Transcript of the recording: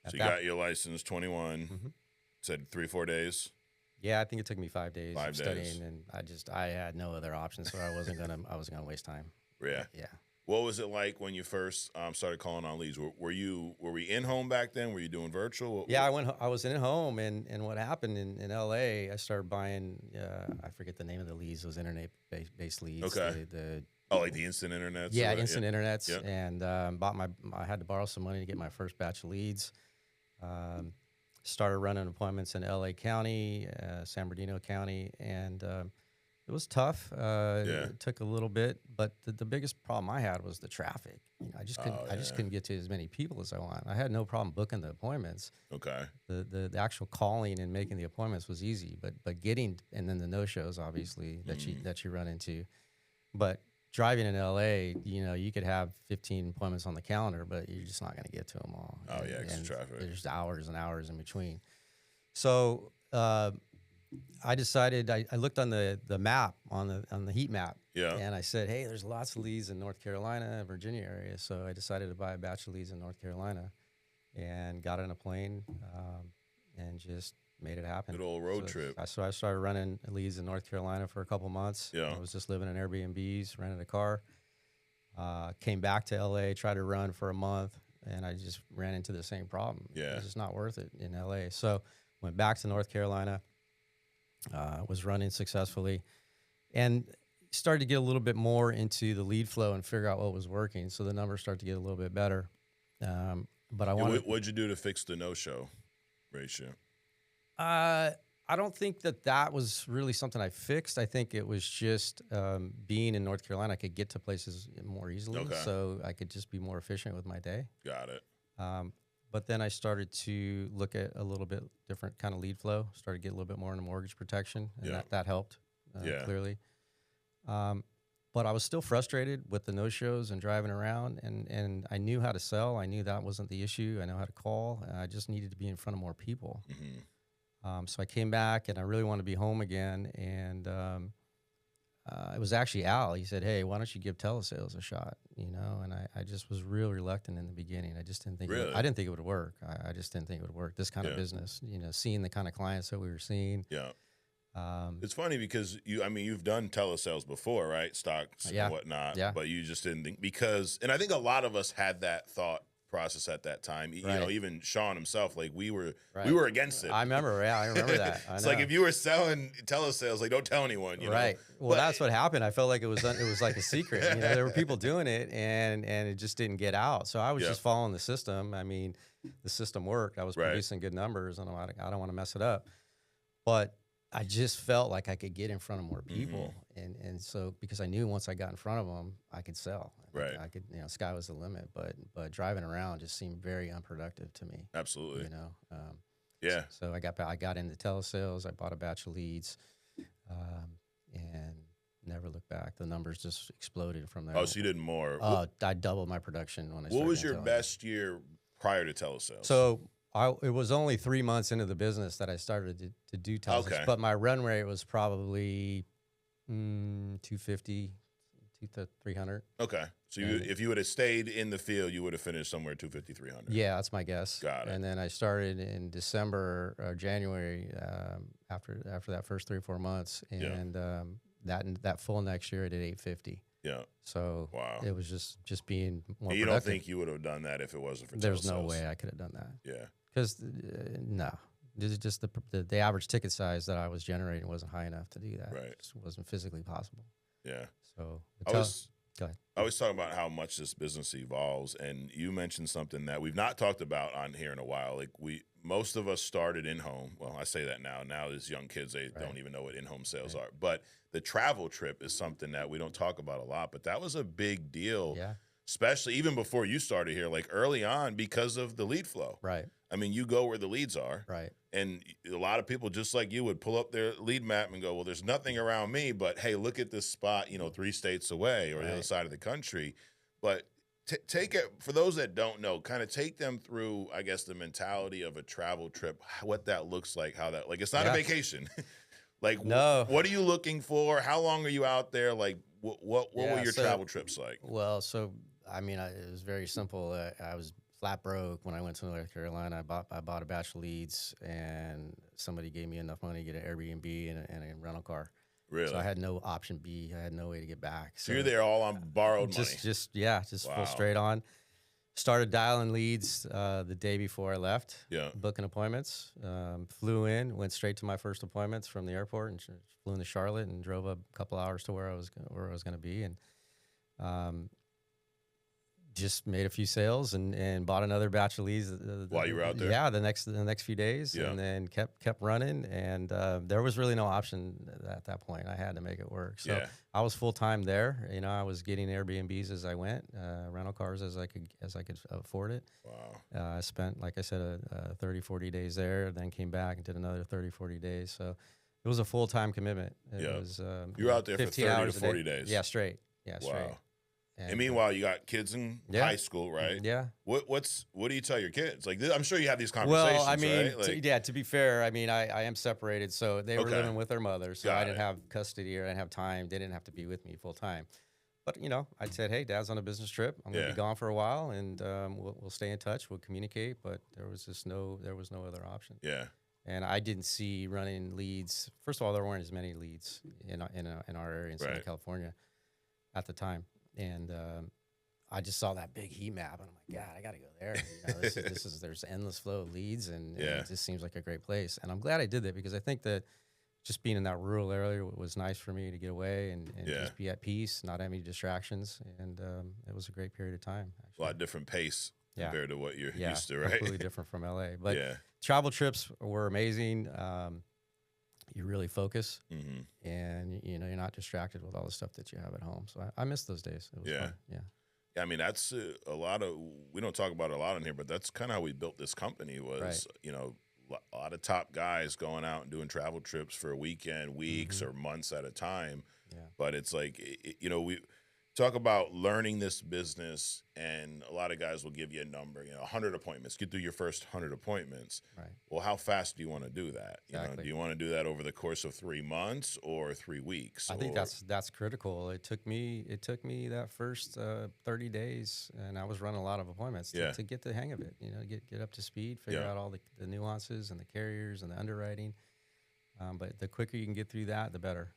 So you got your license, 21, said 3-4 days? Yeah, I think it took me 5 days 5 of days. studying, and I had no other option, so I wasn't gonna waste time. Yeah. Yeah. What was it like when you first started calling on leads? Were we in home back then? Were you doing virtual? Yeah, I was in home, and what happened in LA, I started buying, I forget the name of the leads, those internet-based leads. Okay. Like the instant internets? Yeah, instant internets, Yep. and I had to borrow some money to get my first batch of leads. Um, Started running appointments in LA County, San Bernardino County, and it was tough. It took a little bit, but the biggest problem I had was the traffic. I just couldn't get to as many people as I want. I had no problem booking the appointments. Okay. The actual calling and making the appointments was easy, but getting, and then the no shows obviously that you run into, but driving in LA, you could have 15 appointments on the calendar, but you're just not going to get to them all. Oh, yeah, because traffic. There's hours and hours in between. So I decided, I looked on the map, on the heat map, and I said, hey, there's lots of leads in North Carolina, Virginia area. So I decided to buy a batch of leads in North Carolina and got on a plane and just made it happen. Good old road trip. So I started running leads in North Carolina for a couple months. Yeah. I was just living in Airbnbs, rented a car. Came back to LA, tried to run for a month, and I just ran into the same problem. Yeah. It's just not worth it in LA. So went back to North Carolina, was running successfully, and started to get a little bit more into the lead flow and figure out what was working. So the numbers start to get a little bit better. But I wanted. What'd you do to fix the no-show ratio? I don't think that was really something I fixed. I think it was just being in North Carolina, I could get to places more easily, so I could just be more efficient with my day. Got it. But then I started to look at a little bit different kind of lead flow, started to get a little bit more into mortgage protection, and that helped clearly. But I was still frustrated with the no-shows and driving around, and I knew how to sell. I knew that wasn't the issue. I know how to call. I just needed to be in front of more people. So I came back, and I really wanted to be home again. And it was actually Al. He said, "Hey, why don't you give telesales a shot?" And I just was real reluctant in the beginning. I just didn't think I didn't think it would work. I just didn't think it would work. This kind of business, seeing the kind of clients that we were seeing. Yeah. It's funny because you've done telesales before, right? Stocks and whatnot. Yeah. But you just didn't think and I think a lot of us had that thought process at that time. Even Sean himself, like we were against it. I remember. Yeah, I remember that. It's like if you were selling telesales, like don't tell anyone. Right. Well, that's what happened. I felt like it was like a secret. There were people doing it, and it just didn't get out. So I was just following the system. I mean, the system worked. I was producing good numbers, and I don't want to mess it up. But I just felt like I could get in front of more people, and so because I knew once I got in front of them, I could sell. I could, sky was the limit. But driving around just seemed very unproductive to me. Absolutely. Yeah. So I got into telesales. I bought a batch of leads, and never looked back. The numbers just exploded from there. Oh, so you did more. I doubled my production when I started. What was your best year prior to telesales? So it was only 3 months into the business that I started to do telesales, but my run rate was probably 250 to 300. Okay. So if you would have stayed in the field, you would have finished somewhere 250, 300. Yeah, that's my guess. Got it. And then I started in December or January after that first 3 or 4 months, and that full next year I did 850. Yeah. So it was just being more. You don't think you would have done that if it wasn't for telesales? There's no way I could have done that. Yeah. Because no, this is just the average ticket size that I was generating wasn't high enough to do that. Right. It just wasn't physically possible. Yeah. So go ahead. I always talk about how much this business evolves, and you mentioned something that we've not talked about on here in a while. Like most of us started in home. Well, I say that now. Now as young kids, they don't even know what in-home sales are. But the travel trip is something that we don't talk about a lot. But that was a big deal, especially even before you started here, like early on, because of the lead flow. Right. I mean, you go where the leads are. Right. And a lot of people, just like you, would pull up their lead map and go, well, there's nothing around me, but hey, look at this spot, 3 states away or the other side of the country. But take it, for those that don't know, kind of take them through, I guess, the mentality of a travel trip, what that looks like, it's not a vacation. No. What are you looking for? How long are you out there? Like, what were your travel trips like? Well, so, I mean, it was very simple. I was flat broke when I went to North Carolina. I bought a batch of leads, and somebody gave me enough money to get an Airbnb and a rental car. Really? So I had no option B. I had no way to get back. So you're there all on borrowed money. Just Wow. full straight on. Started dialing leads the day before I left. Yeah. Booking appointments. Flew in, went straight to my first appointments from the airport, and flew into Charlotte and drove a couple hours to where I was going to be, and just made a few sales and bought another batch of leads while you were out there. Yeah, the next few days, and then kept running, and there was really no option at that point. I had to make it work. So I was full time there. You know, I was getting Airbnbs as I went, rental cars as I could afford it. Wow. I spent, like I said, 30, 40 days there, then came back and did another 30, 40 days. So it was a full time commitment. It was you were out there for 30 to 40 days. Yeah, straight. Yeah, straight. Wow. And meanwhile, you got kids in high school, right? Yeah. What do you tell your kids? Like, I'm sure you have these conversations. Well, I mean, right? Like, to be fair, I mean, I am separated, so they were living with their mother, so I didn't have custody or I didn't have time. They didn't have to be with me full time. But you know, I said, hey, Dad's on a business trip. I'm gonna be gone for a while, and we'll stay in touch. We'll communicate. But there was no other option. Yeah. And I didn't see running leads. First of all, there weren't as many leads in our area in Southern California at the time. And I just saw that big heat map, and I'm like, God, I got to go there. You know, there's endless flow of leads, and it just seems like a great place. And I'm glad I did that, because I think that just being in that rural area was nice for me to get away and just be at peace, not have any distractions. And it was a great period of time. Actually. A lot different pace compared to what you're used to, right? Completely different from LA. But travel trips were amazing. You really focus, and you know, you're not distracted with all the stuff that you have at home. So I miss those days. It was fun. Yeah. I mean, that's a lot of, we don't talk about it a lot in here, but that's kind of how we built this company was, you know, a lot of top guys going out and doing travel trips for a weekend, weeks or months at a time. Yeah. But it's like, you know, we talk about learning this business, and a lot of guys will give you a number, you know, 100 appointments, get through your first 100 appointments. Right. Well, how fast do you want to do that? You know, do you want to do that over the course of 3 months or 3 weeks? I think that's critical. It took me that first 30 days, and I was running a lot of appointments to get the hang of it, you know, get up to speed, figure out all the nuances and the carriers and the underwriting. But the quicker you can get through that, the better.